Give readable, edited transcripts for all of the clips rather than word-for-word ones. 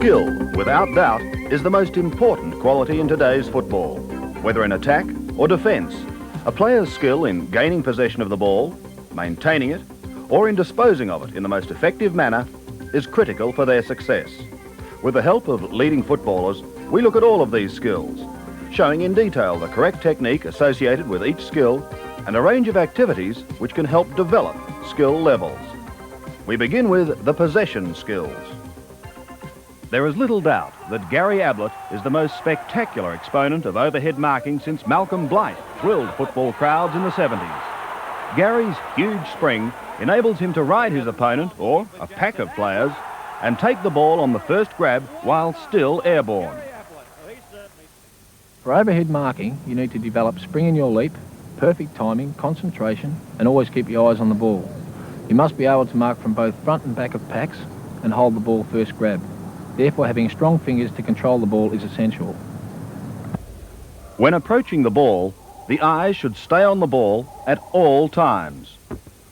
Skill, without doubt, is the most important quality in today's football. Whether in attack or defence, a player's skill in gaining possession of the ball, maintaining it, or in disposing of it in the most effective manner is critical for their success. With the help of leading footballers, we look at all of these skills, showing in detail the correct technique associated with each skill and a range of activities which can help develop skill levels. We begin with the possession skills. There is little doubt that Gary Ablett is the most spectacular exponent of overhead marking since Malcolm Blight thrilled football crowds in the 70s. Gary's huge spring enables him to ride his opponent, or a pack of players, and take the ball on the first grab while still airborne. For overhead marking, you need to develop spring in your leap, perfect timing, concentration, and always keep your eyes on the ball. You must be able to mark from both front and back of packs and hold the ball first grab. Therefore, having strong fingers to control the ball is essential. When approaching the ball, the eyes should stay on the ball at all times.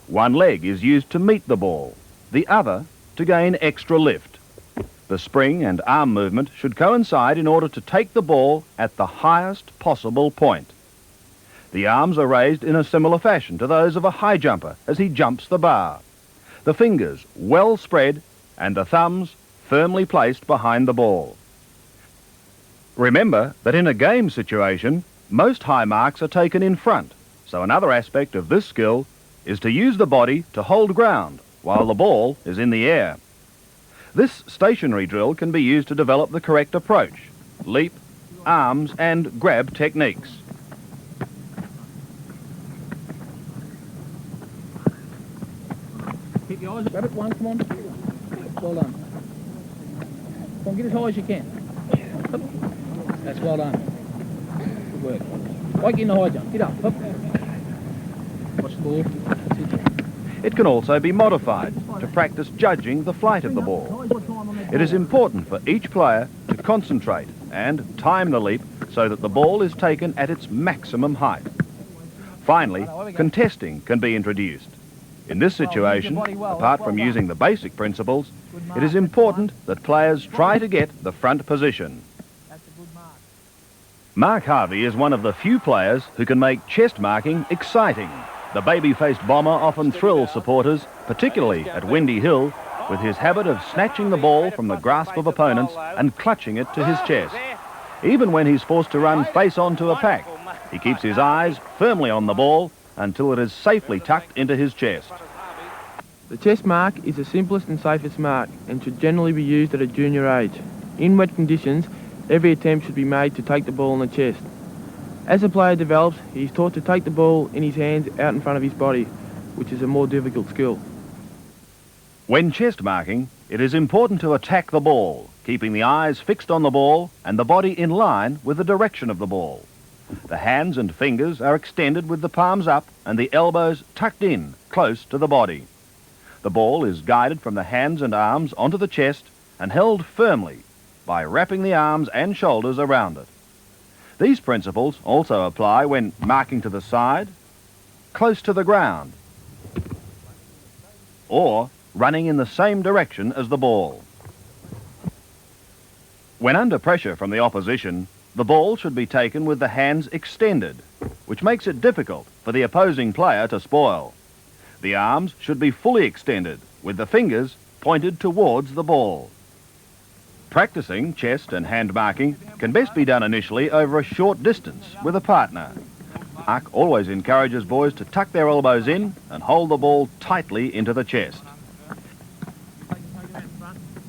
One leg is used to meet the ball, the other to gain extra lift. The spring and arm movement should coincide in order to take the ball at the highest possible point. The arms are raised in a similar fashion to those of a high jumper as he jumps the bar. The fingers well spread and the thumbs firmly placed behind the ball. Remember that in a game situation, most high marks are taken in front, so another aspect of this skill is to use the body to hold ground while the ball is in the air. This stationary drill can be used to develop the correct approach, leap, arms and grab techniques. Keep your eyes, grab it, one, come on. Well done. Come on, get as high as you can. That's well done. Good work. Wake in the high jump, get up. Watch the ball. It can also be modified to practice judging the flight of the ball. It is important for each player to concentrate and time the leap so that the ball is taken at its maximum height. Finally, contesting can be introduced. In this situation, apart from using the basic principles, it is important that players try to get the front position. Mark Harvey is one of the few players who can make chest marking exciting. The baby-faced bomber often thrills supporters, particularly at Windy Hill, with his habit of snatching the ball from the grasp of opponents and clutching it to his chest. Even when he's forced to run face on to a pack, he keeps his eyes firmly on the ball until it is safely tucked into his chest. The chest mark is the simplest and safest mark and should generally be used at a junior age. In wet conditions, every attempt should be made to take the ball in the chest. As a player develops, he is taught to take the ball in his hands out in front of his body, which is a more difficult skill. When chest marking, it is important to attack the ball, keeping the eyes fixed on the ball and the body in line with the direction of the ball. The hands and fingers are extended with the palms up and the elbows tucked in, close to the body. The ball is guided from the hands and arms onto the chest and held firmly by wrapping the arms and shoulders around it. These principles also apply when marking to the side, close to the ground, or running in the same direction as the ball. When under pressure from the opposition, the ball should be taken with the hands extended, which makes it difficult for the opposing player to spoil. The arms should be fully extended, with the fingers pointed towards the ball. Practicing chest and hand marking can best be done initially over a short distance with a partner. Mark always encourages boys to tuck their elbows in and hold the ball tightly into the chest.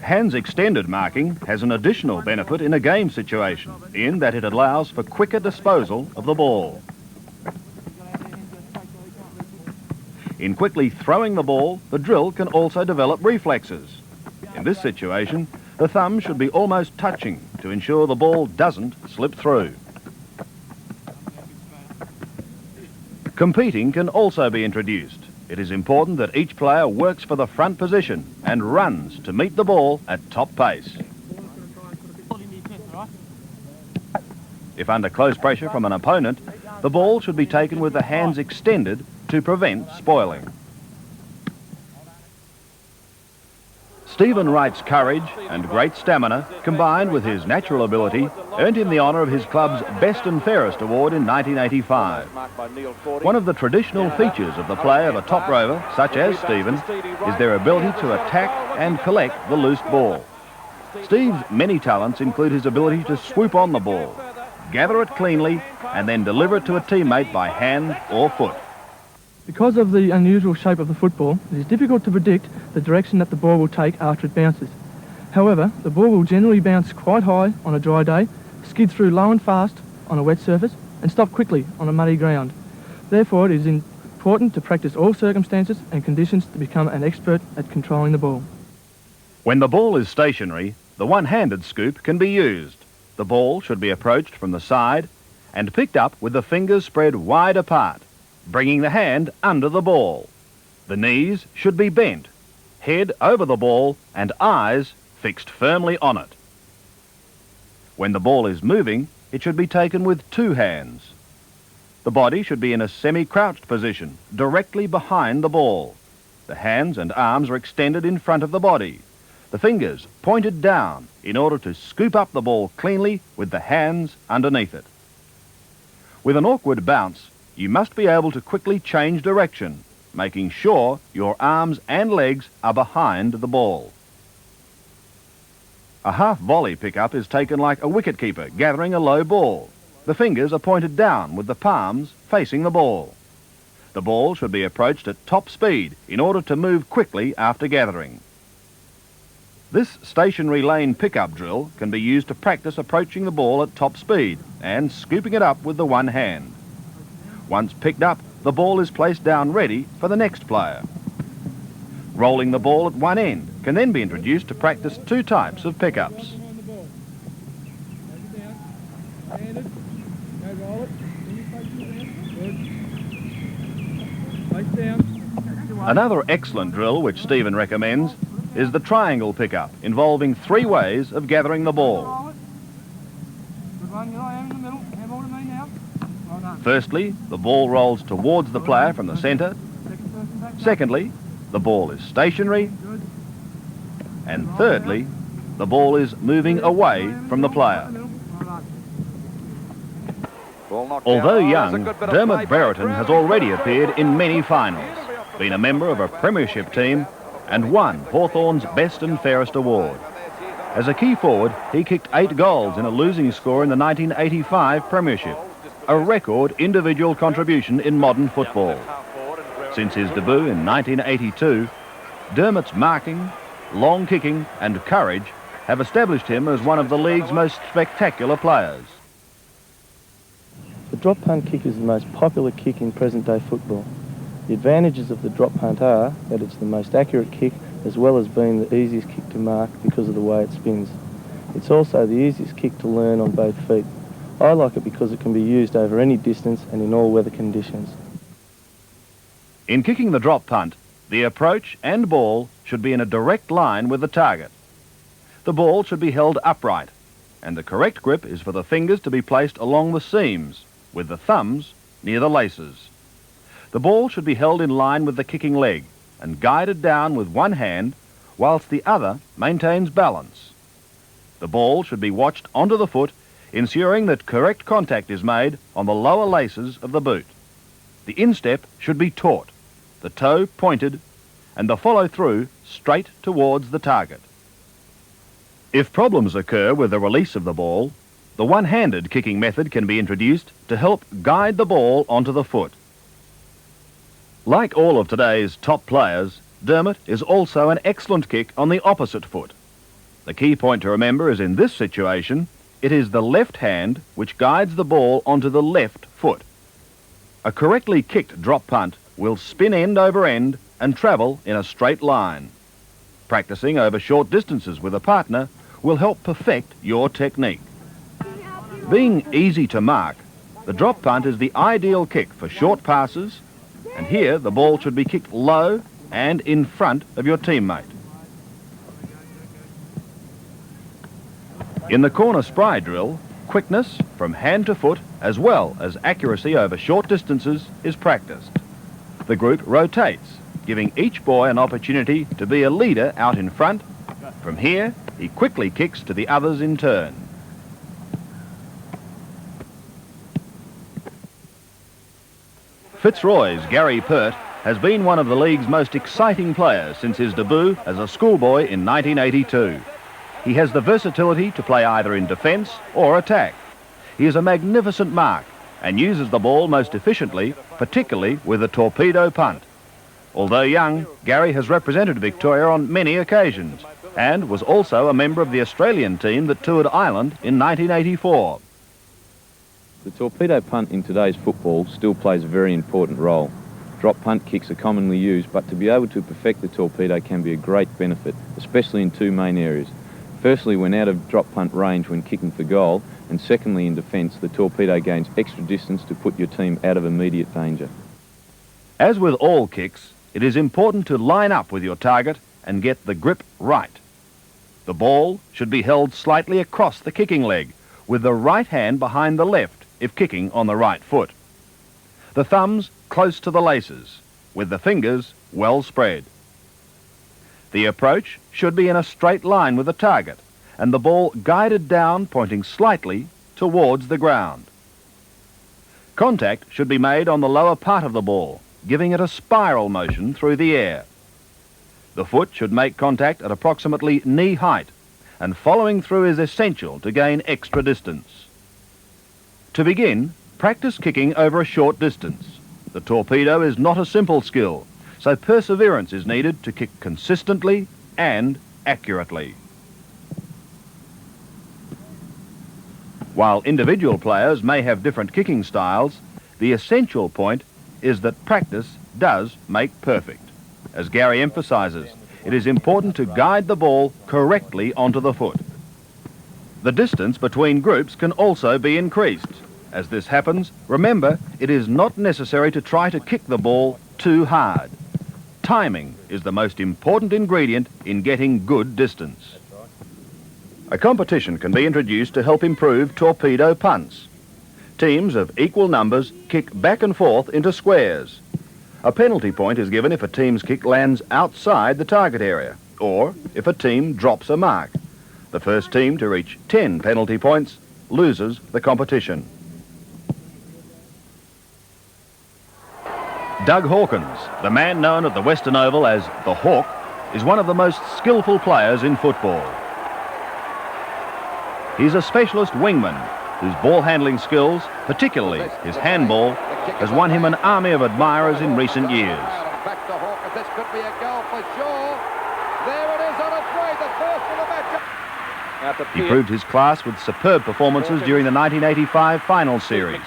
Hands extended marking has an additional benefit in a game situation, in that it allows for quicker disposal of the ball. In quickly throwing the ball, the drill can also develop reflexes. In this situation, the thumb should be almost touching to ensure the ball doesn't slip through. Competing can also be introduced. It is important that each player works for the front position and runs to meet the ball at top pace. If under close pressure from an opponent, the ball should be taken with the hands extended to prevent spoiling. Stephen Wright's courage and great stamina, combined with his natural ability, earned him the honour of his club's Best and Fairest award in 1985. One of the traditional features of the play of a top rover, such as Stephen, is their ability to attack and collect the loose ball. Steve's many talents include his ability to swoop on the ball, gather it cleanly, and then deliver it to a teammate by hand or foot. Because of the unusual shape of the football, it is difficult to predict the direction that the ball will take after it bounces. However, the ball will generally bounce quite high on a dry day, skid through low and fast on a wet surface, and stop quickly on a muddy ground. Therefore, it is important to practice all circumstances and conditions to become an expert at controlling the ball. When the ball is stationary, the one-handed scoop can be used. The ball should be approached from the side and picked up with the fingers spread wide apart, bringing the hand under the ball. The knees should be bent, head over the ball and eyes fixed firmly on it. When the ball is moving, it should be taken with two hands. The body should be in a semi-crouched position, directly behind the ball. The hands and arms are extended in front of the body. The fingers pointed down in order to scoop up the ball cleanly with the hands underneath it. With an awkward bounce, you must be able to quickly change direction, making sure your arms and legs are behind the ball. A half-volley pickup is taken like a wicket-keeper gathering a low ball. The fingers are pointed down with the palms facing the ball. The ball should be approached at top speed in order to move quickly after gathering. This stationary lane pickup drill can be used to practice approaching the ball at top speed and scooping it up with the one hand. Once picked up, the ball is placed down ready for the next player. Rolling the ball at one end can then be introduced to practice two types of pickups. Another excellent drill which Stephen recommends is the triangle pickup, involving three ways of gathering the ball. Firstly, the ball rolls towards the player from the centre. Secondly, the ball is stationary. And thirdly, the ball is moving away from the player. Although young, Dermott Brereton has already appeared in many finals, been a member of a premiership team and won Hawthorn's Best and Fairest award. As a key forward, he kicked 8 goals in a losing score in the 1985 premiership, a record individual contribution in modern football. Since his debut in 1982, Dermott's marking, long kicking and courage have established him as one of the league's most spectacular players. The drop punt kick is the most popular kick in present-day football. The advantages of the drop punt are that it's the most accurate kick as well as being the easiest kick to mark because of the way it spins. It's also the easiest kick to learn on both feet. I like it because it can be used over any distance and in all weather conditions. In kicking the drop punt, the approach and ball should be in a direct line with the target. The ball should be held upright, and the correct grip is for the fingers to be placed along the seams, with the thumbs near the laces. The ball should be held in line with the kicking leg and guided down with one hand whilst the other maintains balance. The ball should be watched onto the foot, ensuring that correct contact is made on the lower laces of the boot. The instep should be taut, the toe pointed, and the follow-through straight towards the target. If problems occur with the release of the ball, the one-handed kicking method can be introduced to help guide the ball onto the foot. Like all of today's top players, Dermott is also an excellent kick on the opposite foot. The key point to remember is in this situation, it is the left hand which guides the ball onto the left foot. A correctly kicked drop punt will spin end over end and travel in a straight line. Practicing over short distances with a partner will help perfect your technique. Being easy to mark, the drop punt is the ideal kick for short passes, and here the ball should be kicked low and in front of your teammate. In the corner spry drill, quickness from hand to foot as well as accuracy over short distances is practiced. The group rotates, giving each boy an opportunity to be a leader out in front From here, he quickly kicks to the others in turn. Fitzroy's Gary Pert has been one of the league's most exciting players since his debut as a schoolboy in 1982. He has the versatility to play either in defence or attack. He is a magnificent mark and uses the ball most efficiently, particularly with the torpedo punt. Although young, Gary has represented Victoria on many occasions and was also a member of the Australian team that toured Ireland in 1984. The torpedo punt in today's football still plays a very important role. Drop punt kicks are commonly used, but to be able to perfect the torpedo can be a great benefit, especially in two main areas. Firstly, when out of drop punt range when kicking for goal, and secondly, in defence, the torpedo gains extra distance to put your team out of immediate danger. As with all kicks, it is important to line up with your target and get the grip right. The ball should be held slightly across the kicking leg, with the right hand behind the left if kicking on the right foot. The thumbs close to the laces, with the fingers well spread. The approach should be in a straight line with the target, and the ball guided down, pointing slightly towards the ground. Contact should be made on the lower part of the ball, giving it a spiral motion through the air. The foot should make contact at approximately knee height, and following through is essential to gain extra distance. To begin, practice kicking over a short distance. The torpedo is not a simple skill, so perseverance is needed to kick consistently and accurately. While individual players may have different kicking styles, the essential point is that practice does make perfect. As Gary emphasises, it is important to guide the ball correctly onto the foot. The distance between groups can also be increased. As this happens, remember, it is not necessary to try to kick the ball too hard. Timing is the most important ingredient in getting good distance. A competition can be introduced to help improve torpedo punts. Teams of equal numbers kick back and forth into squares. A penalty point is given if a team's kick lands outside the target area, or if a team drops a mark. The first team to reach 10 penalty points loses the competition. Doug Hawkins, the man known at the Western Oval as the Hawk, is one of the most skillful players in football. He's a specialist wingman whose ball handling skills, particularly his handball, has won him an army of admirers in recent years. Back to Hawkins, this could be a goal for sure. There it is on its way, the first of the match. He proved his class with superb performances during the 1985 final series,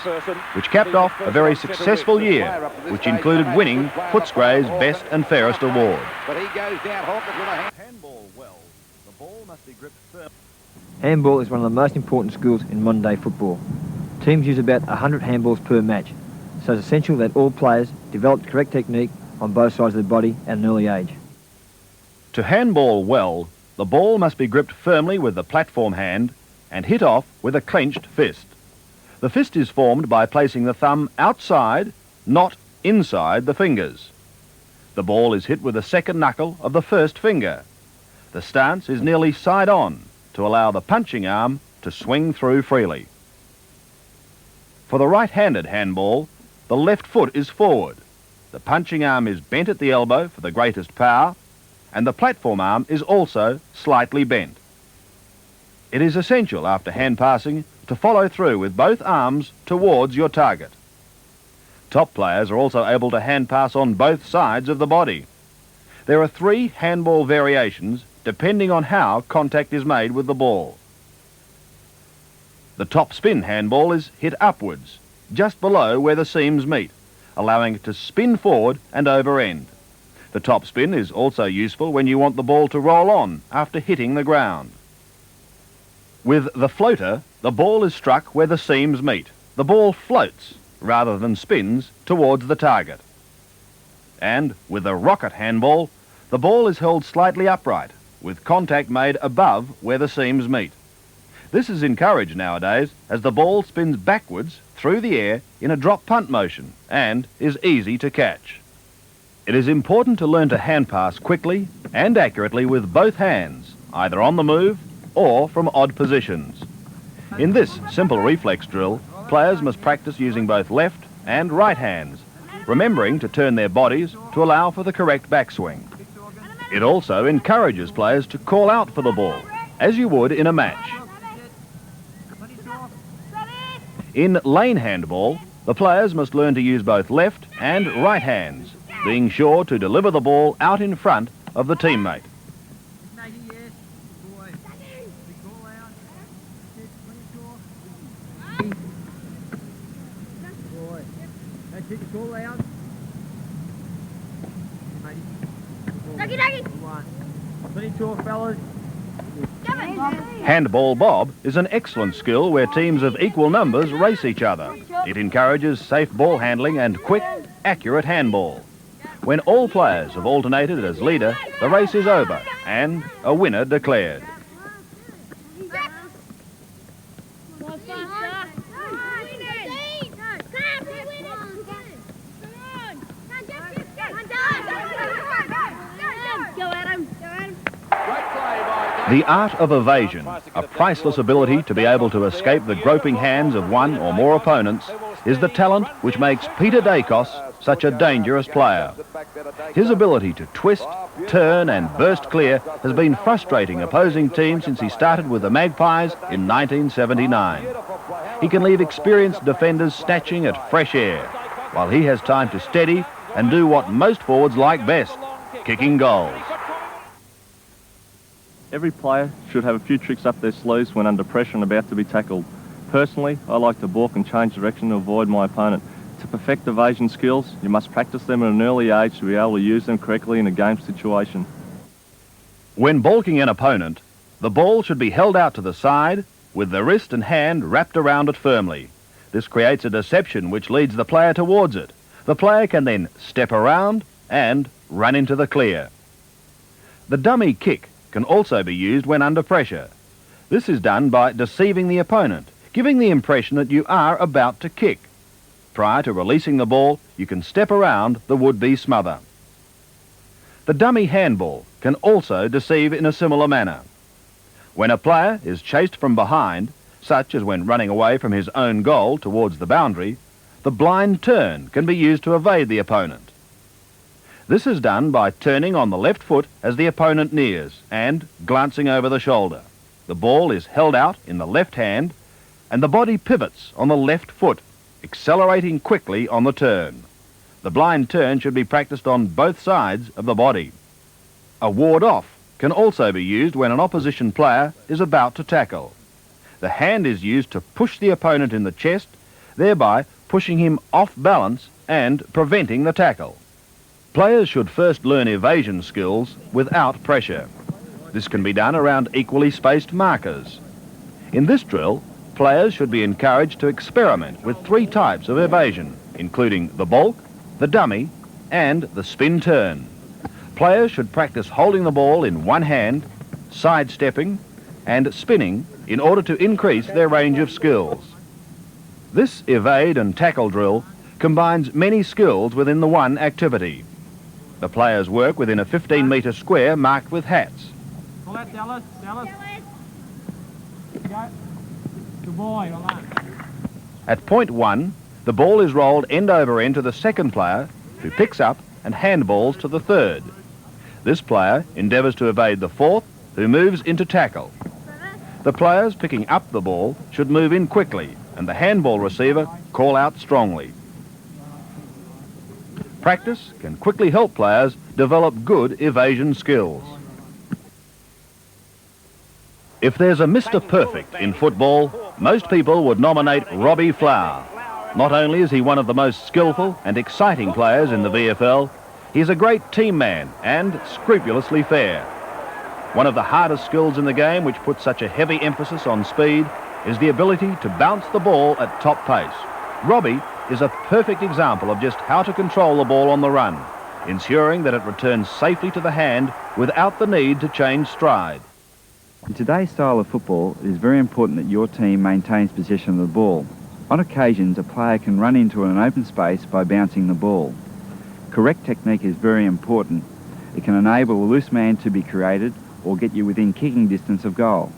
which capped off a very successful year, which included winning Footscray's Best and Fairest award. But he goes down, Hawkins with a Handball well, the ball must be gripped firm. Handball is one of the most important skills in modern day football. Teams use about 100 handballs per match, so it's essential that all players develop the correct technique on both sides of the body at an early age. To handball well, the ball must be gripped firmly with the platform hand and hit off with a clenched fist. The fist is formed by placing the thumb outside, not inside the fingers. The ball is hit with the second knuckle of the first finger. The stance is nearly side on to allow the punching arm to swing through freely. For the right-handed handball, the left foot is forward. The punching arm is bent at the elbow for the greatest power, and the platform arm is also slightly bent. It is essential after hand passing to follow through with both arms towards your target. Top players are also able to hand pass on both sides of the body. There are 3 handball variations depending on how contact is made with the ball. The top spin handball is hit upwards, just below where the seams meet, allowing it to spin forward and over end. The top spin is also useful when you want the ball to roll on after hitting the ground. With the floater, the ball is struck where the seams meet. The ball floats rather than spins towards the target. And with the rocket handball, the ball is held slightly upright, with contact made above where the seams meet. This is encouraged nowadays as the ball spins backwards through the air in a drop punt motion and is easy to catch. It is important to learn to hand pass quickly and accurately with both hands either on the move or from odd positions. In this simple reflex drill, players must practice using both left and right hands, remembering to turn their bodies to allow for the correct backswing. It also encourages players to call out for the ball, as you would in a match. In lane handball, the players must learn to use both left and right hands, being sure to deliver the ball out in front of the teammate. Handball bob is an excellent skill where teams of equal numbers race each other. It encourages safe ball handling and quick, accurate handball. When all players have alternated as leader, the race is over and a winner declared. The art of evasion, a priceless ability to be able to escape the groping hands of one or more opponents, is the talent which makes Peter Daicos such a dangerous player. His ability to twist, turn and burst clear has been frustrating opposing teams since he started with the Magpies in 1979. He can leave experienced defenders snatching at fresh air, while he has time to steady and do what most forwards like best, kicking goals. Every player should have a few tricks up their sleeves when under pressure and about to be tackled. Personally, I like to balk and change direction to avoid my opponent. To perfect evasion skills, you must practice them at an early age to be able to use them correctly in a game situation. When balking an opponent, the ball should be held out to the side with the wrist and hand wrapped around it firmly. This creates a deception which leads the player towards it. The player can then step around and run into the clear. The dummy kick can also be used when under pressure. This is done by deceiving the opponent, giving the impression that you are about to kick. Prior to releasing the ball, you can step around the would-be smother. The dummy handball can also deceive in a similar manner. When a player is chased from behind, such as when running away from his own goal towards the boundary, the blind turn can be used to evade the opponent. This is done by turning on the left foot as the opponent nears and glancing over the shoulder. The ball is held out in the left hand and the body pivots on the left foot, accelerating quickly on the turn. The blind turn should be practiced on both sides of the body. A ward off can also be used when an opposition player is about to tackle. The hand is used to push the opponent in the chest, thereby pushing him off balance and preventing the tackle. Players should first learn evasion skills without pressure. This can be done around equally spaced markers. In this drill, players should be encouraged to experiment with 3 types of evasion, including the balk, the dummy, and the spin turn. Players should practice holding the ball in one hand, sidestepping, and spinning in order to increase their range of skills. This evade and tackle drill combines many skills within the one activity. The players work within a 15-metre square marked with hats. At point 1, the ball is rolled end over end to the second player, who picks up and handballs to the third. This player endeavours to evade the fourth, who moves into tackle. The players picking up the ball should move in quickly and the handball receiver call out strongly. Practice can quickly help players develop good evasion skills. If there's a Mr. Perfect in football, most people would nominate Robbie Flower. Not only is he one of the most skillful and exciting players in the VFL, he's a great team man and scrupulously fair. One of the hardest skills in the game, which puts such a heavy emphasis on speed, is the ability to bounce the ball at top pace. Robbie is a perfect example of just how to control the ball on the run, ensuring that it returns safely to the hand without the need to change stride. In today's style of football, it is very important that your team maintains possession of the ball. On occasions, a player can run into an open space by bouncing the ball. Correct technique is very important. It can enable a loose man to be created or get you within kicking distance of goal.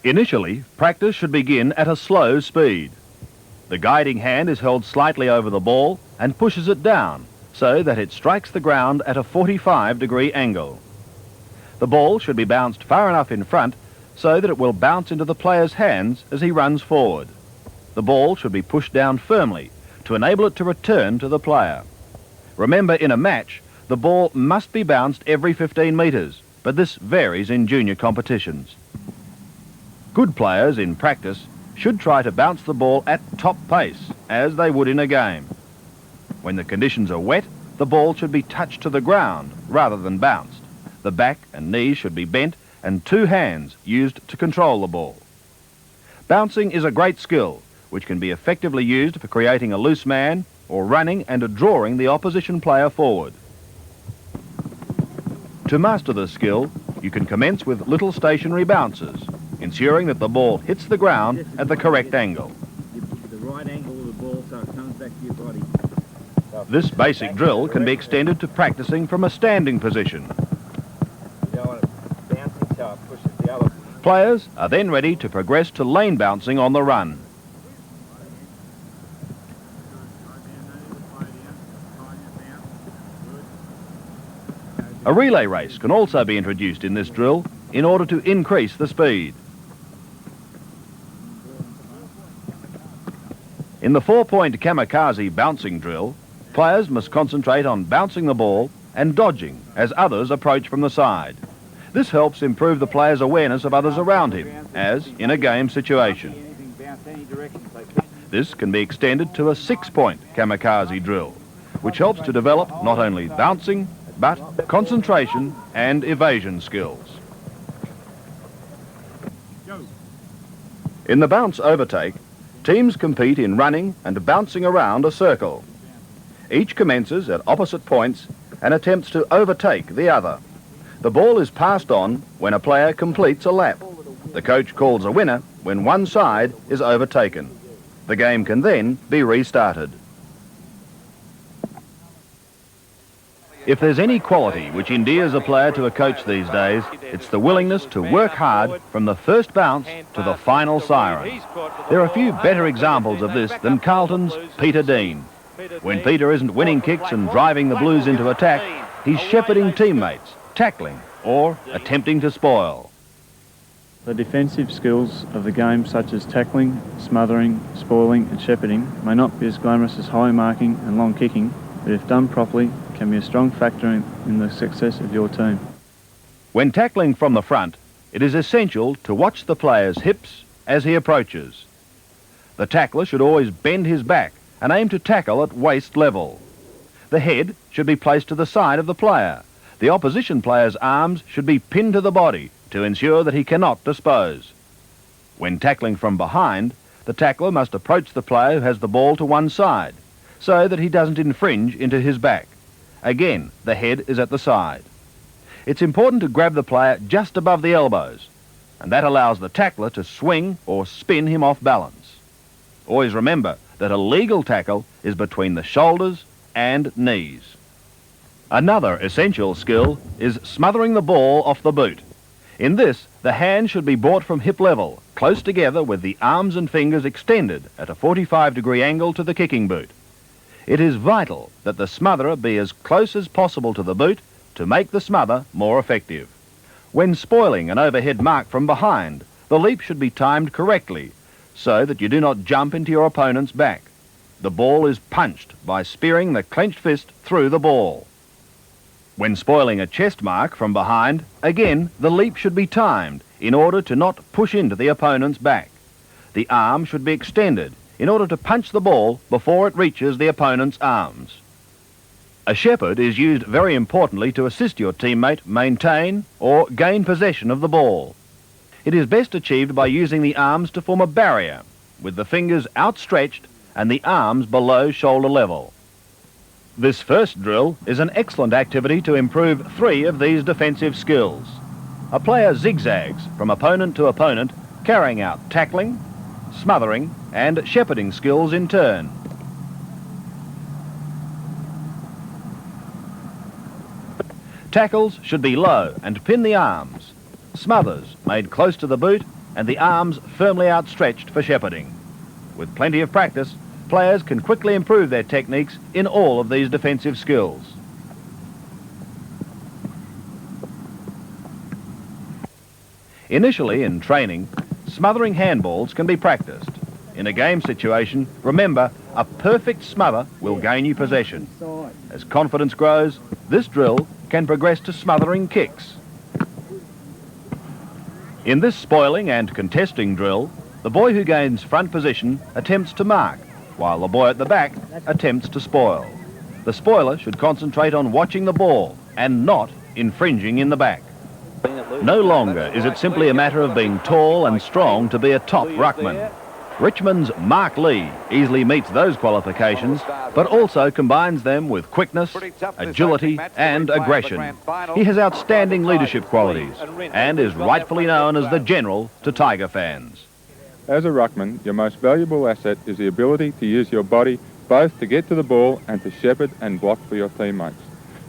Initially, practice should begin at a slow speed. The guiding hand is held slightly over the ball and pushes it down so that it strikes the ground at a 45-degree angle. The ball should be bounced far enough in front so that it will bounce into the player's hands as he runs forward. The ball should be pushed down firmly to enable it to return to the player. Remember, in a match, the ball must be bounced every 15 metres, but this varies in junior competitions. Good players in practice should try to bounce the ball at top pace, as they would in a game. When the conditions are wet, the ball should be touched to the ground rather than bounced. The back and knees should be bent and two hands used to control the ball. Bouncing is a great skill which can be effectively used for creating a loose man or running and drawing the opposition player forward. To master this skill, you can commence with little stationary bounces, ensuring that the ball hits the ground at the correct angle. The right angle of the ball so it comes back to your body. This basic drill can be extended to practicing from a standing position. You don't want it bouncing so it pushes the other. Players are then ready to progress to lane bouncing on the run. A relay race can also be introduced in this drill in order to increase the speed. In the 4-point kamikaze bouncing drill, players must concentrate on bouncing the ball and dodging as others approach from the side. This helps improve the player's awareness of others around him, as in a game situation. This can be extended to a 6-point kamikaze drill, which helps to develop not only bouncing, but concentration and evasion skills. In the bounce overtake, teams compete in running and bouncing around a circle. Each commences at opposite points and attempts to overtake the other. The ball is passed on when a player completes a lap. The coach calls a winner when one side is overtaken. The game can then be restarted. If there's any quality which endears a player to a coach these days, it's the willingness to work hard from the first bounce to the final siren. There are a few better examples of this than Carlton's Peter Dean. When Peter isn't winning kicks and driving the Blues into attack, he's shepherding teammates, tackling or attempting to spoil. The defensive skills of the game, such as tackling, smothering, spoiling and shepherding, may not be as glamorous as high marking and long kicking, but if done properly, can be a strong factor in the success of your team. When tackling from the front, it is essential to watch the player's hips as he approaches. The tackler should always bend his back and aim to tackle at waist level. The head should be placed to the side of the player. The opposition player's arms should be pinned to the body to ensure that he cannot dispose. When tackling from behind, the tackler must approach the player who has the ball to one side so that he doesn't infringe into his back. Again, the head is at the side. It's important to grab the player just above the elbows, and that allows the tackler to swing or spin him off balance. Always remember that a legal tackle is between the shoulders and knees. Another essential skill is smothering the ball off the boot. In this, the hand should be brought from hip level, close together with the arms and fingers extended at a 45-degree angle to the kicking boot. It is vital that the smotherer be as close as possible to the boot to make the smother more effective. When spoiling an overhead mark from behind, the leap should be timed correctly so that you do not jump into your opponent's back. The ball is punched by spearing the clenched fist through the ball. When spoiling a chest mark from behind, again, the leap should be timed in order to not push into the opponent's back. The arm should be extended in order to punch the ball before it reaches the opponent's arms. A shepherd is used very importantly to assist your teammate maintain or gain possession of the ball. It is best achieved by using the arms to form a barrier, with the fingers outstretched and the arms below shoulder level. This first drill is an excellent activity to improve 3 of these defensive skills. A player zigzags from opponent to opponent, carrying out tackling, smothering and shepherding skills in turn. Tackles should be low and pin the arms. Smothers made close to the boot and the arms firmly outstretched for shepherding. With plenty of practice, players can quickly improve their techniques in all of these defensive skills. Initially in training, smothering handballs can be practiced. In a game situation, remember, a perfect smother will gain you possession. As confidence grows, this drill can progress to smothering kicks. In this spoiling and contesting drill, the boy who gains front position attempts to mark, while the boy at the back attempts to spoil. The spoiler should concentrate on watching the ball and not infringing in the back. No longer is it simply a matter of being tall and strong to be a top ruckman. Richmond's Mark Lee easily meets those qualifications, but also combines them with quickness, agility and aggression. He has outstanding leadership qualities and is rightfully known as the General to Tiger fans. As a ruckman, your most valuable asset is the ability to use your body both to get to the ball and to shepherd and block for your teammates.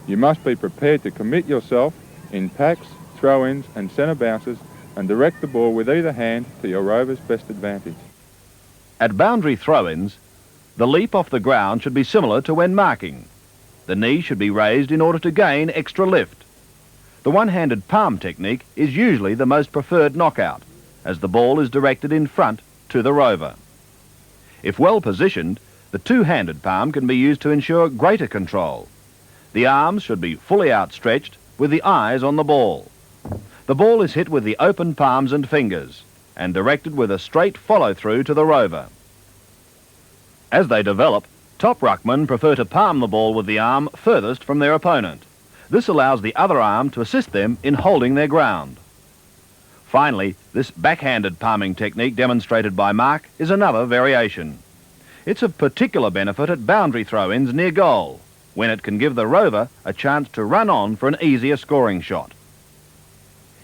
You must be prepared to commit yourself in packs, throw-ins and centre bounces and direct the ball with either hand to your Rover's best advantage. At boundary throw-ins, the leap off the ground should be similar to when marking. The knee should be raised in order to gain extra lift. The one-handed palm technique is usually the most preferred knockout, as the ball is directed in front to the Rover. If well positioned, the two-handed palm can be used to ensure greater control. The arms should be fully outstretched with the eyes on the ball. The ball is hit with the open palms and fingers and directed with a straight follow-through to the Rover. As they develop, top ruckmen prefer to palm the ball with the arm furthest from their opponent. This allows the other arm to assist them in holding their ground. Finally, this backhanded palming technique demonstrated by Mark is another variation. It's of particular benefit at boundary throw-ins near goal, when it can give the Rover a chance to run on for an easier scoring shot.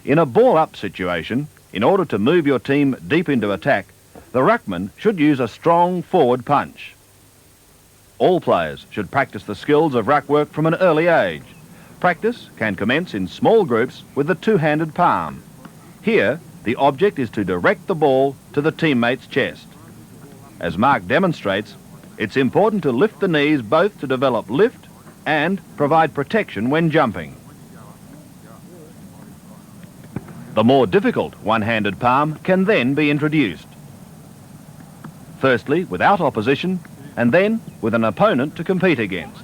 In a ball-up situation, in order to move your team deep into attack, the ruckman should use a strong forward punch. All players should practice the skills of ruckwork from an early age. Practice can commence in small groups with the two-handed palm. Here, the object is to direct the ball to the teammate's chest. As Mark demonstrates, it's important to lift the knees both to develop lift and provide protection when jumping. The more difficult one-handed palm can then be introduced. Firstly, without opposition, and then with an opponent to compete against.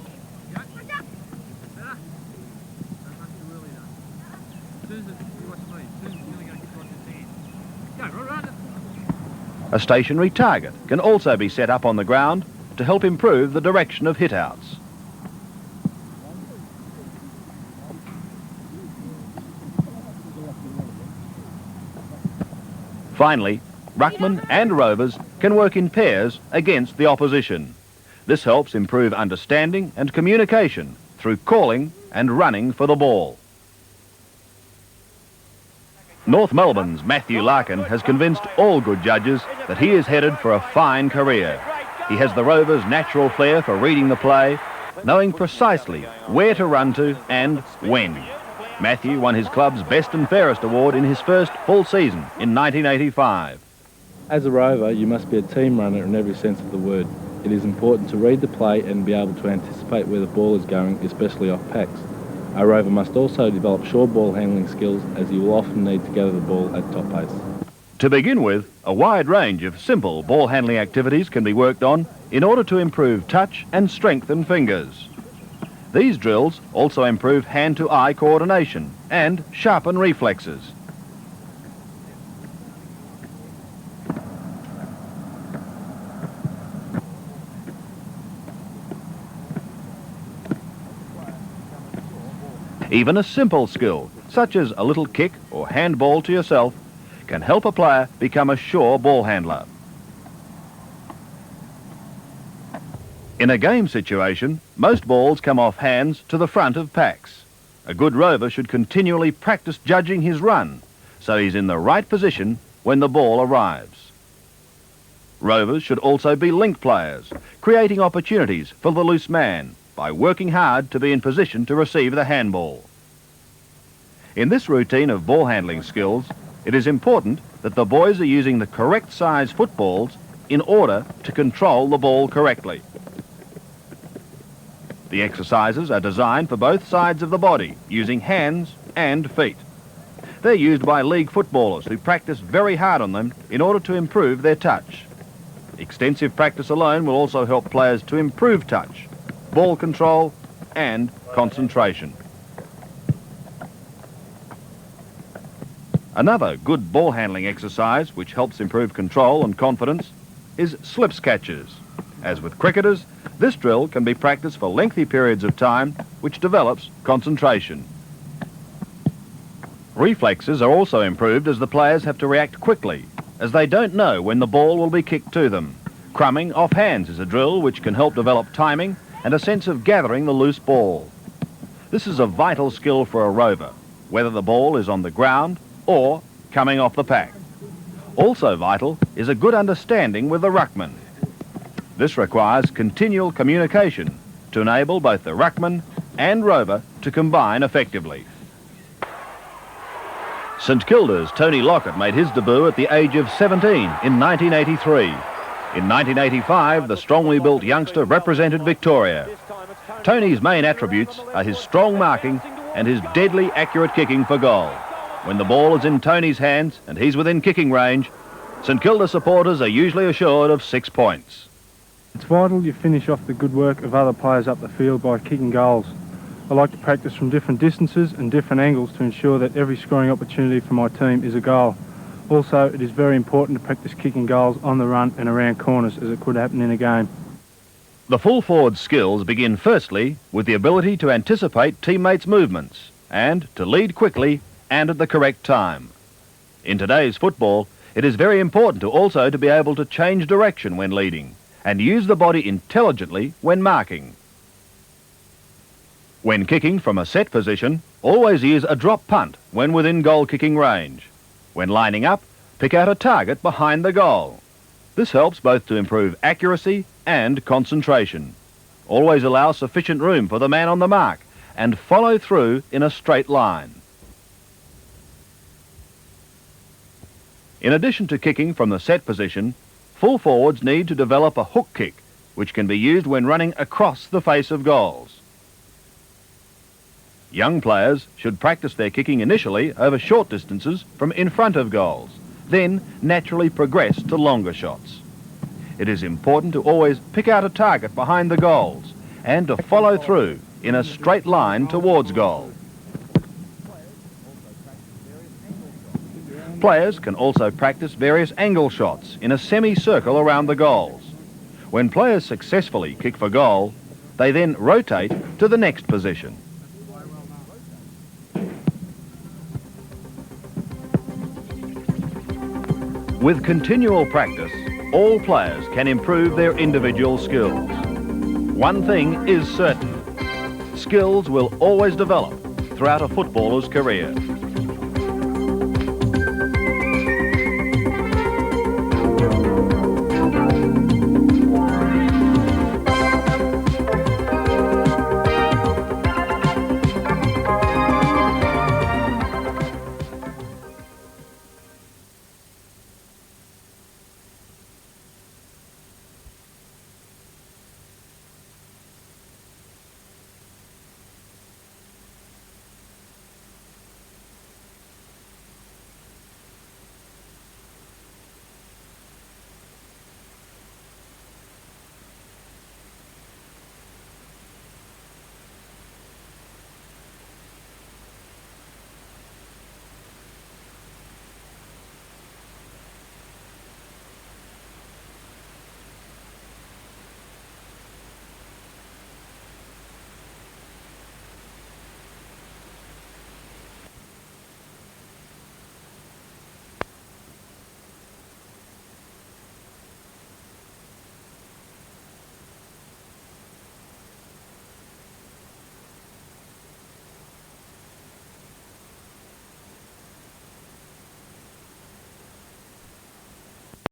A stationary target can also be set up on the ground to help improve the direction of hit-outs. Finally, ruckmen and rovers can work in pairs against the opposition. This helps improve understanding and communication through calling and running for the ball. North Melbourne's Matthew Larkin has convinced all good judges that he is headed for a fine career. He has the Rovers' natural flair for reading the play, knowing precisely where to run to and when. Matthew won his club's Best and Fairest award in his first full season in 1985. As a Rover, you must be a team runner in every sense of the word. It is important to read the play and be able to anticipate where the ball is going, especially off packs. A Rover must also develop short ball handling skills, as he will often need to gather the ball at top pace. To begin with, a wide range of simple ball handling activities can be worked on in order to improve touch and strengthen fingers. These drills also improve hand-to-eye coordination and sharpen reflexes. Even a simple skill, such as a little kick or handball to yourself, can help a player become a sure ball handler. In a game situation, most balls come off hands to the front of packs. A good rover should continually practice judging his run, so he's in the right position when the ball arrives. Rovers should also be link players, creating opportunities for the loose man by working hard to be in position to receive the handball. In this routine of ball handling skills, it is important that the boys are using the correct size footballs in order to control the ball correctly. The exercises are designed for both sides of the body, using hands and feet. They're used by league footballers who practice very hard on them in order to improve their touch. Extensive practice alone will also help players to improve touch, ball control and concentration. Another good ball handling exercise which helps improve control and confidence is slips catches. As with cricketers, this drill can be practiced for lengthy periods of time, which develops concentration. Reflexes are also improved as the players have to react quickly, as they don't know when the ball will be kicked to them. Crumming off hands is a drill which can help develop timing and a sense of gathering the loose ball. This is a vital skill for a rover, whether the ball is on the ground or coming off the pack. Also vital is a good understanding with the ruckman. This requires continual communication to enable both the ruckman and rover to combine effectively. St Kilda's Tony Lockett made his debut at the age of 17 in 1983. In 1985, the strongly built youngster represented Victoria. Tony's main attributes are his strong marking and his deadly accurate kicking for goal. When the ball is in Tony's hands and he's within kicking range, St Kilda supporters are usually assured of 6 points. It's vital you finish off the good work of other players up the field by kicking goals. I like to practice from different distances and different angles to ensure that every scoring opportunity for my team is a goal. Also, it is very important to practice kicking goals on the run and around corners, as it could happen in a game. The full forward skills begin firstly with the ability to anticipate teammates' movements and to lead quickly and at the correct time. In today's football, it is very important to also to be able to change direction when leading and use the body intelligently when marking. When kicking from a set position, always use a drop punt when within goal kicking range. When lining up, pick out a target behind the goal. This helps both to improve accuracy and concentration. Always allow sufficient room for the man on the mark and follow through in a straight line. In addition to kicking from the set position, full forwards need to develop a hook kick, which can be used when running across the face of goals. Young players should practice their kicking initially over short distances from in front of goals, then naturally progress to longer shots. It is important to always pick out a target behind the goals and to follow through in a straight line towards goal. Players can also practice various angle shots in a semicircle around the goals. When players successfully kick for goal, they then rotate to the next position. With continual practice, all players can improve their individual skills. One thing is certain: skills will always develop throughout a footballer's career.